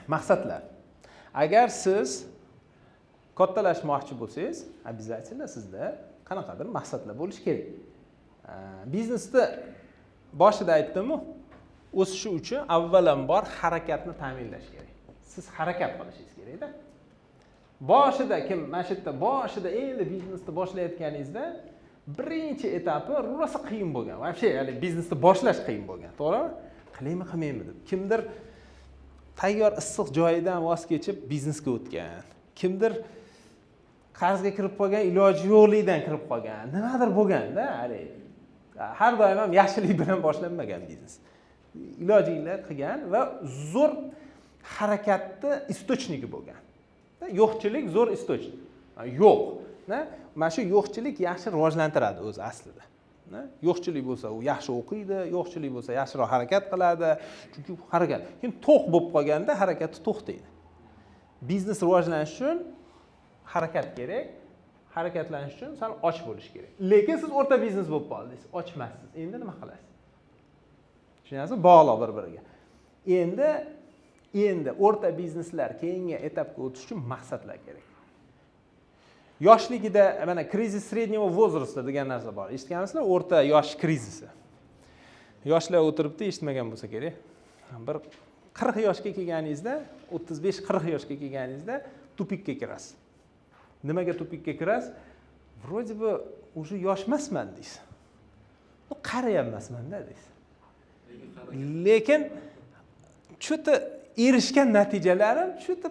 Maqsadlar. Agar siz kattalashmoqchi bo'lsangiz, обязательно sizda qanaqadir maqsadlar bo'lishi kerak. Biznesda boshida aytdim-ku, o'sishi uchun avvalambor harakatni ta'minlash kerak. Siz harakat qilishingiz kerak-da. Boshida mana shu yerda boshida endi biznesni boshlayotganingizda birinchi etapi rosa qiyin bo'lgan. Вообще, ya'ni biznesni boshlash qiyin bo'lgan, to'g'rimi? Qilaymi, qilmaymi deb. Kimdir tayyor issiq joyidan voz kechib biznesga o'tgan. Kimdir qarzga kirib qolgan, iloji yo'qligidan kirib qolgan. Nimadir bo'lgan-da, har doim ham yaxshilik bilan boshlanmagan biznes. Ilojinglar qilgan va zo'r harakatni istochniki bo'lgan. Yo'qchilik zo'r istochnik. Yo'q. Mana shu yo'qchilik yaxshi rivojlantiradi o'zi aslida. Yo'qchilik bo'lsa, u yaxshi o'qiydi, yo'qchilik bo'lsa, yaxshiroq harakat qiladi. Chunki harakat. Keyin to'q bo'lib qolganda harakati to'xtaydi. Biznes rivojlanish uchun harakat kerak. Harakatlanish uchun sal och bo'lish kerak. Lekin siz o'rta biznes bo'lib qoldingiz, och emassiz. Endi nima qilasiz? Tushunyapsizmi? Bog'liq bir-biriga. Endi o'rta bizneslar keyingi etapga o'tish uchun maqsadlar kerak. Yoshligida mana krizis srednего возраста degan narsa bor. Eshitganmisizlar? O'rta yosh krizisi. Yoshlar o'tiribdi, eshitmagan bo'lsa kerak. Bir 40 yoshga kelganingizda, 35-40 yoshga kelganingizda tupikka kirasiz. Nimaga tupikka kirasiz? Вроде бы уже yosh emasman deysiz. Qari ham emasman-da deysiz. Lekin cho'ta erishgan natijalarim cho'ta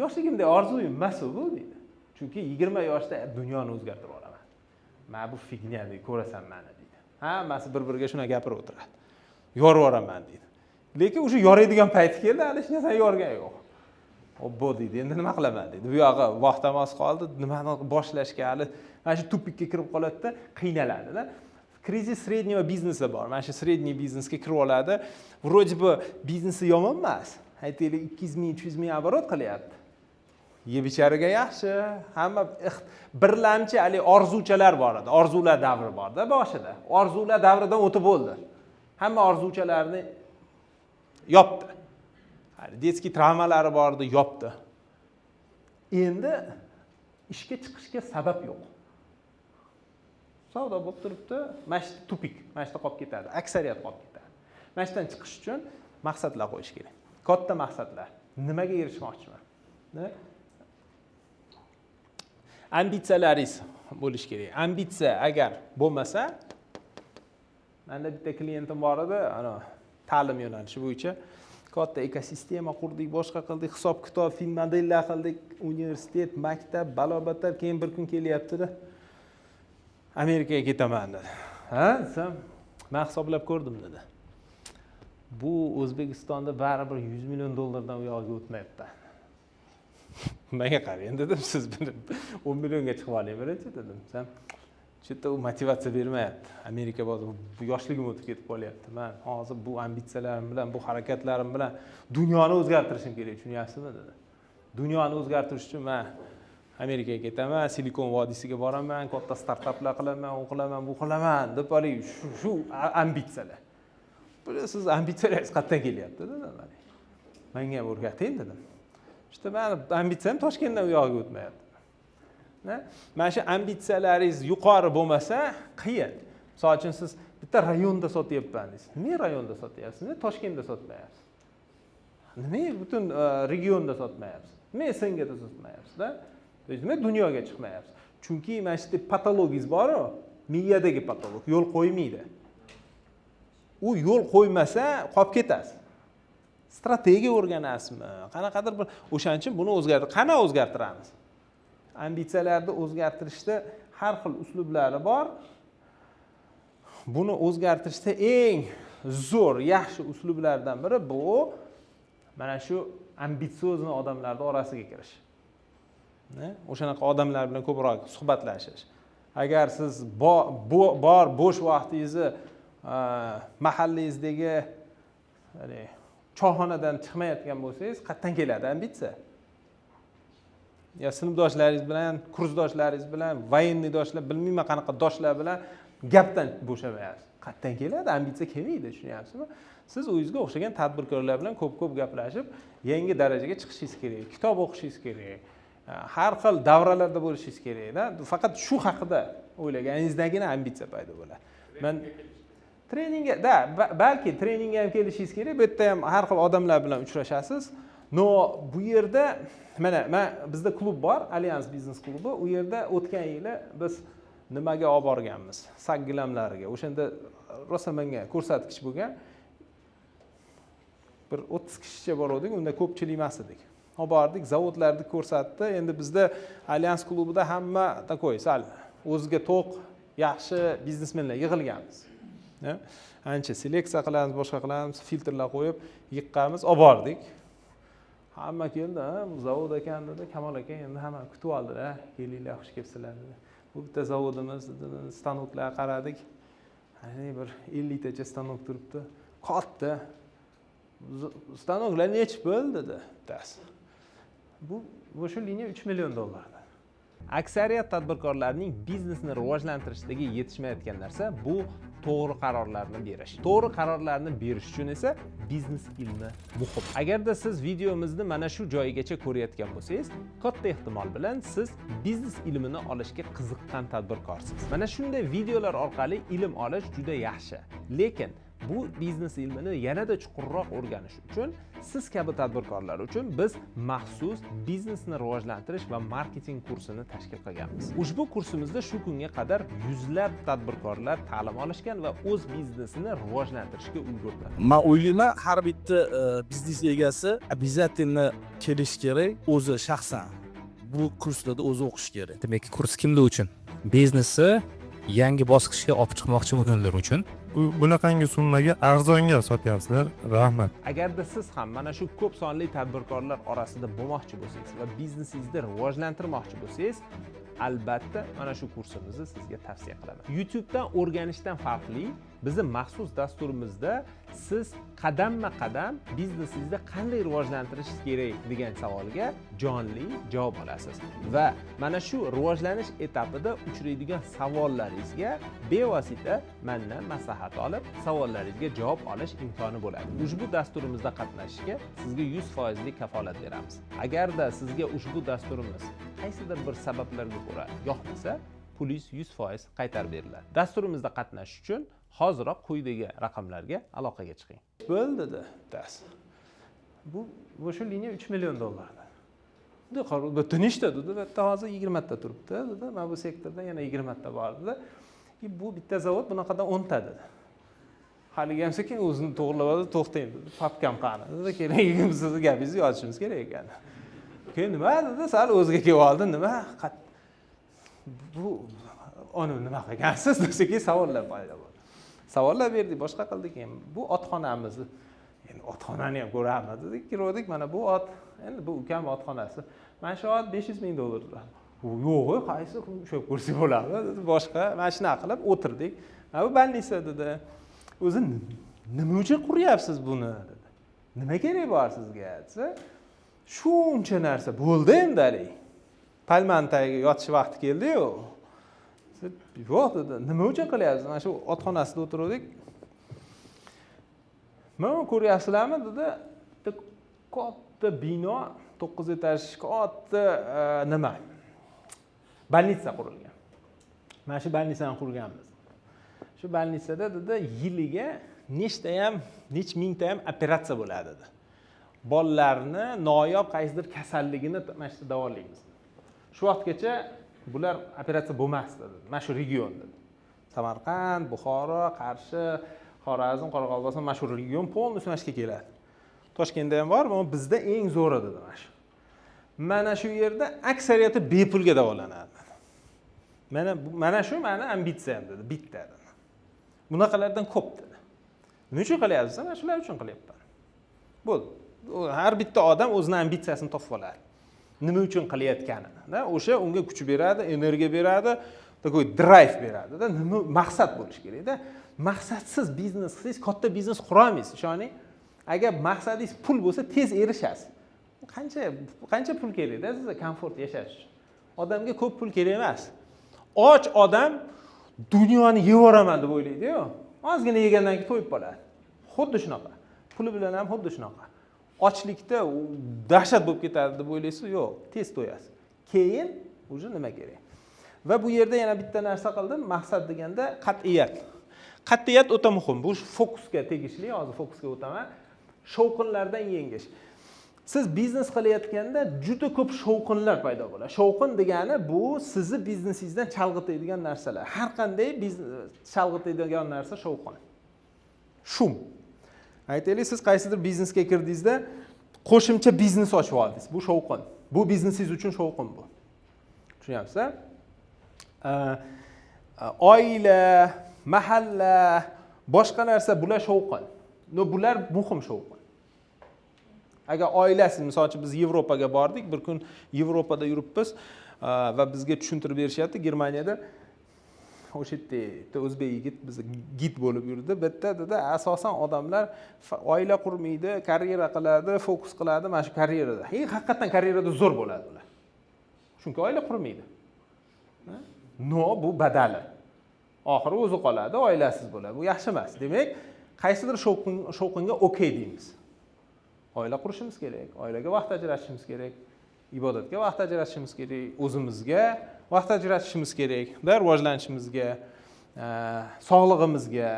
yoshligimda orzuyim emas bu deydi. Chunki 20 yoshda dunyoni o'zgartirib olaman. Mana bu fignya deb ko'rasan meni deydi. Hammasi bir-biriga shuna gapirib o'tiradi. Yorib oraman deydi. Lekin o'sha yoraydigan payti keldi, hali hech narsa yorgan yo'q. Obbo deydi, endi nima qilaman deydi. Bu yog'i vaqtimiz qoldi, nimani boshlashga hali mana shu tupikka kirib qoladi-da, qiynaladi-da. Krizis srednего biznesa bor. Mana shu sredniy biznesga kirib oladi. Вроде бы biznesi yomon emas. Aytaylik 200 ming, 300 ming оборот qilyapti. Yeb-ichariga yaxshi, hamma birlamchi orzuchalar bor edi. Orzular davri borda boshida. Orzular davridan o'tib bo'ldi. Hamma orzuchalarni yopdi. Detskiy travmalari bor edi, yopdi. Endi ishga chiqishga sabab yo'q. Savdo bo'lib turibdi, mana shu tupik, mana shu qolib ketadi. Aksariyat qolib ketadi. Mana shundan chiqish uchun maqsadlar qo'yish kerak. Katta maqsadlar. Nimaga erishmoqchiman? Ambitsiyalaringiz bo'lish kerak. Ambitsiya agar bo'lmasa, menda bitta kliyentim bor edi, ta'lim yo'nalishi bo'yicha katta ekosistema qurdik, boshqa qildik, hisob-kitob, fin modellar qildik, universitet, maktab, balobatlar, keyin bir kun kelyapti-da. Amerikaga ketaman dedi. Desam, men hisoblab ko'rdim dedi. Bu O'zbekistonda baribir 100 million dollardan u yoqqa o'tmayapti. Menga qarang dedim, siz buni 10 millionga chiqib oling birinchi dedim. Sen chetda u motivatsiya bermayapti. Amerika bozor bu yoshligim o'tib ketib qolyapti. Men hozir bu ambitsiyalarim bilan, bu harakatlarim bilan dunyoni o'zgartirishim kerak, tushunyapsizmi dedi. Dunyoni o'zgartirish uchun men Amerikaga ketaman, Silikon vodiysiga boraman, katta startaplar qilaman, u qilaman, bu qilaman deb shu ambitsiyalar. Siz ambitsiyalaringiz qayerdan kelyapti dedim. Menga o'rgating dedim. İşte men ambitsiyam Toshkentdan u yoqqa o'tmayapti. Mana shu ambitsiyalaringiz yuqori bo'lmasa, qiyin. Misol uchun siz bitta rayonda sotyapman deysiz. Nima rayonda sotyapsiz? Nima Toshkentda sotmayapsiz? Nima butun regionda sotmayapsiz? Nima Sengada sotmayapsiz-da? Nima dunyoga chiqmayapsiz? Chunki mana shu patologiyangiz bor-ku, miyadagi patolog yo'l qo'ymaydi. U yo'l qo'ymasa, qolib ketasiz. Strategiya o'rganasizmi? Qanaqadir bir o'shaning uchun buni qana o'zgartiramiz? Ambitsiyalarni o'zgartirishda har xil uslublari bor. Buni o'zgartirishda eng zo'r, yaxshi uslublardan biri bu mana shu ambitsiozni odamlarning orasiga kirish. O'shanaqa odamlar bilan ko'proq suhbatlashish. Agar siz bor bo'sh vaqtingizni mahallangizdagi choyxonadan chiqmayotgan bo'lsangiz, qayerdan keladi ambitsiya? Ya sinfdoshlaringiz bilan, kursdoshlaringiz bilan, voyinniy doshlar, bilmayman qanaqa doshlar bilan gapdan bo'shamayapsiz. Qayerdan keladi? Ambitsiya kelmaydi, tushunyapsizmi? Siz o'zingizga o'xshagan tadbirkorlar bilan ko'p gaplashib, yangi darajaga chiqishingiz kerak, kitob o'qishingiz kerak. Har xil davralarda bo'lishingiz kerak-da. Faqat shu haqida o'ylaganingizdagina ambitsiya paydo bo'ladi. Men treningga, balki treningga ham kelishingiz kerak. Bu yerda ham har xil odamlar bilan uchrashasiz. No, bu yerda mana bizda klub bor, Allianz biznes klubi. U yerda o'tgan yili biz nimaga olib borganmiz? Saggilamlariga. O'shanda rosa menga ko'rsatkich bo'lgan. Bir 30 kishicha bordik, unda ko'pchilik emas edik. Olib bordik, zavodlarni ko'rsatdi. Endi bizda Allianz klubida hamma takoy, sal o'ziga to'q, yaxshi biznesmenlar yig'ilganmiz. Ancha seleksiya qilamiz, boshqa qilamiz, filtrlar qo'yib, yiqqamiz, olib bordik. Hamma keldi, bu zavod ekan dedi, Kamol aka endi hamma kutib oldilar, kelinglar, xush kelibsizlar dedi. Bu bitta zavodimiz, stanoklar qaradik. Hani bir 50 tacha stanok turibdi. Katta. Stanoklar nechi pul dedi. Bu shu liniya $3 million. Aksariyat tadbirkorlarning biznesni rivojlantirishdagi yetishmayotgan narsa bu to'g'ri qarorlarni berish. To'g'ri qarorlarni berish uchun esa biznes ilmi muhim. Agarda siz videomizni mana shu joyigacha ko'rayotgan bo'lsangiz, katta ehtimol bilan siz biznes ilmini olishga qiziqqan tadbirkorsiz. Mana shunday videolar orqali ilm olish juda yaxshi. Lekin bu biznes ilmini yanada chuqurroq o'rganish uchun siz kabi tadbirkorlar uchun biz maxsus biznesni rivojlantirish va marketing kursini tashkil qilganmiz. Ushbu kursimizda shu kunga qadar yuzlab tadbirkorlar ta'lim olishgan va o'z biznesini rivojlantirishga ulgurdi. Men o'ylayman, har bitta biznes egasi обязательно kelish kerak, o'zi shaxsan bu kurslarda o'zi o'qish kerak. Demak, kurs kimlar uchun? Biznesni yangi bosqichga olib chiqmoqchi bo'lganlar uchun. Bunaqangi summaga arzonga sotyapsizlar. Rahmat. Agarda siz ham mana shu ko'p sonli tadbirkorlar orasida bo'lmoqchi bo'lsangiz va biznesingizni rivojlantirmoqchi bo'lsangiz, albatta mana shu kursimizni sizga tavsiya qilaman. YouTubedan o'rganishdan farqli, bizning maxsus dasturimizda siz qadamma-qadam biznesingizni qanday rivojlantirish kerak degan savolga jonli javob olasiz. Va mana shu rivojlanish etapida uchraydigan savollaringizga bevosita mendan maslahat olib, savollaringizga javob olish imkoni bo'ladi. Ushbu dasturimizda qatnashishga sizga 100% kafolat beramiz. Agarda sizga ushbu dasturimiz qaysidir bir sabablarga ko'ra yoqmasa, pulingiz 100% qaytarib beriladi. Dasturimizda qatnashish uchun hoziroq quyidagi raqamlarga aloqaga chiqing. Bo'ldi dedi. Bu shu liniya $3 million. Dedi, "Bu nechta?" dedi. "Bitta hozir 20 ta turibdi." dedi. "Men bu sektorda yana 20 ta bor" dedi. "Bu bitta zavod bunaqadan 10 ta" dedi. Haligi ham sekin o'zini to'g'rilab oldi, "To'xtang" dedi. "Papkam qani?" dedi. "Keling, sizni gapingizni yozishimiz kerak ekan." Keyin nima dedi? Sal o'ziga kelib oldi. "Nima? Bu uni nima qilgansiz?" desa keyin savollar paydo bo'ldi. Savollar berdik, boshqa qildik. Bu otxonamiz. Endi otxonani ham ko'ramiz dedik. Kirdik, mana bu ot, endi bu ukam otxonasi. Mana shu ot $500 ming turadi. "Yo'q, qaysi o'sha kursi bo'ladi?" dedi. Boshqa mana shunaqa qilib o'tirdik. "Mana bu больница" dedi. "O'zi nima uchun quryapsiz buni?" dedi. "Nima kerak bor sizga?" desa, "Shuncha narsa bo'ldi endi hali. Palmani tagiga yotish vaqti keldi-yu." "Yo'q" dedi. "Nima uchun qilyapsiz? Mana shu otxonasida o'tirdik. Mana ko'ryapsizlarmi?" dedi. Bitta katta bino, 9 etaj katta nima? Больница qurilgan. Mana shu больницani qurganmiz. Shu больницада dedi, yiliga nech mingta ham operatsiya bo'ladi dedi. Bolalarni noyob qaysidir kasalligini mana shu davolaymiz. Shu vaqtgacha bular operatsiya bo'lmasdi dedi. Mana shu region dedi. Samarqand, Buxoro, Qarshi, Xorazm, Qoraqalpog'iston, mana shu region polностью mana shu keladi. Toshkentda ham bor, ammo bizda eng zo'ri dedi mana shu. Mana shu yerda aksariyati bepulga davolanadi. Mana shu meni ambitsiyam dedi, bitta dedi. Bunaqalardan ko'p dedi. Nima uchun qilyapsiz? Mana shular uchun qilyapman. Bo'ldi. Har bitta odam o'zining ambitsiyasini topib oladi. Nima uchun qilayotganini, o'sha unga kuch beradi, energiya beradi, takoy drive beradi-da. Nima maqsad bo'lish kerak-da. Maqsadsiz biznes qilsangiz, katta biznes qura olmaysiz, ishoning. Agar maqsadingiz pul bo'lsa, tez erishasiz. Qancha pul kerak-da sizga komfort yashash uchun? Odamga ko'p pul kerak emas. Och odam dunyoni yevoraman deb o'ylaydi-ku. ozgina yegandan keyin to'yib qoladi. Xuddi shunaqa. Puli bilan ham xuddi shunaqa. Ochlikda u dahshat bo'lib ketadi deb o'ylaysiz, yo'q, tez to'yasiz. Keyin uje nima kerak? Va bu yerda yana bitta narsa qildim, maqsad deganda qat'iyat. Qat'iyat o'ta muhim. Bu fokusga tegishli, hozir fokusga o'taman. Shovqinlardan yengish. Siz biznes qilayotganda juda ko'p shovqinlar paydo bo'ladi. Shovqin degani bu sizni biznesingizdan chalg'itadigan narsalar. Har qanday biznes chalg'itadigan narsa shovqin. Shum. Aytaylik, siz qaysidir biznesga kirdingizda qo'shimcha biznes ochib oldingiz. Bu shovqin. Bu biznesingiz uchun shovqin bu. Tushunyapsizlar? Oila, mahalla, boshqa narsa bular shovqin. Bular muhim shovqin. Agar oilasiz, misol uchun biz Yevropaga bordik, bir kun Yevropada yuribmiz va bizga tushuntirib berishyapti, Germaniyada o'sha yerda o'zbek yigit bizga gid bo'lib yurdi. Bitta asosan odamlar oila qurmaydi, karyera qiladi, fokus qiladi mana shu karyerada. Haqiqatan karyerada zo'r bo'ladi ular. Chunki oila qurmaydi. No, bu badali. Oxiri o'zi qoladi, oilasiz bo'ladi. Bu yaxshi emas. Demak, qaysidir shovqinga okey deymiz. Oila qurishimiz kerak, oilaga vaqt ajratishimiz kerak, ibodatga vaqt ajratishimiz kerak, o'zimizga vaqt ajratishimiz kerak, rivojlanishimizga, sog'lig'imizga,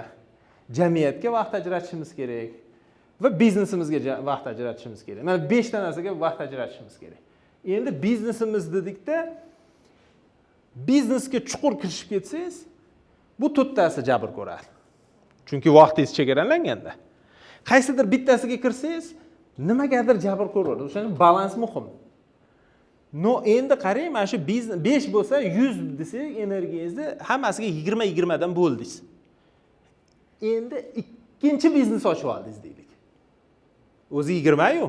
jamiyatga vaqt ajratishimiz kerak va biznesimizga vaqt ajratishimiz kerak. Mana 5 ta narsaga vaqt ajratishimiz kerak. Endi biznesimiz dedikda, biznesga chuqur kirishib ketsangiz, bu 4 tasi jabr ko'radi. Chunki vaqtingiz chegaralanganda. Qaysidir bittasiga kirsangiz, nimagadir jabr ko'radi. O'shaning balans muhim. No, endi qarang, mana shu biznes 5 bo'lsa 100 desak, energiyangizni hammasiga 20 dan bo'ldingiz. Endi ikkinchi biznes ochib oldingiz deylik. O'zi 20 yu,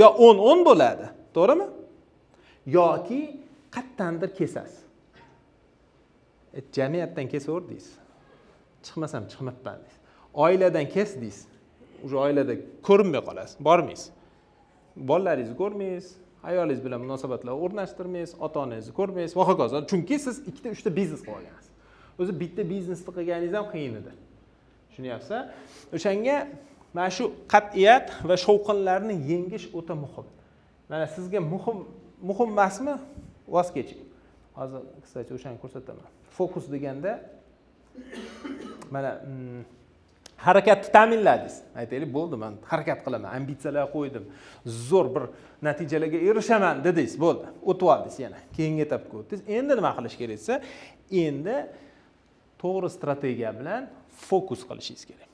yo 10 bo'ladi, to'g'rimi? Yoki qattandir kesasiz. Jamiyatdan kesaverdingiz. Chiqmasam chiqmabman deysiz. Oiladan kesdingiz. O'sha oilada ko'rinmay qolasiz, bormaysiz. Bolalaringizni ko'rmaysiz, ayolingiz bilan munosabatlar o'rnashtirmaysiz, ota-onangizni ko'rmaysiz va hokazo. Chunki siz 2 ta 3 ta biznes qilib olgansiz. O'zi bitta biznesni qilganingiz ham qiyin edi. Tushunyapsizlar? O'shanga mana shu qat'iyat va shovqinlarni yengish o'ta muhim. Mana sizga muhim emasmi? Voz keching. Hozir qisqacha o'shani ko'rsataman. Fokus deganda mana harakatni ta'minladingiz. Aytaylik, bo'ldi, men harakat qilaman, ambitsiyalar qo'ydim, zo'r bir natijalarga erishaman dedingiz, bo'ldi. O'tib oldingiz yana. Keyingi etapga o'tdingiz. Endi nima qilish kerak desa, endi to'g'ri strategiya bilan fokus qilishingiz kerak.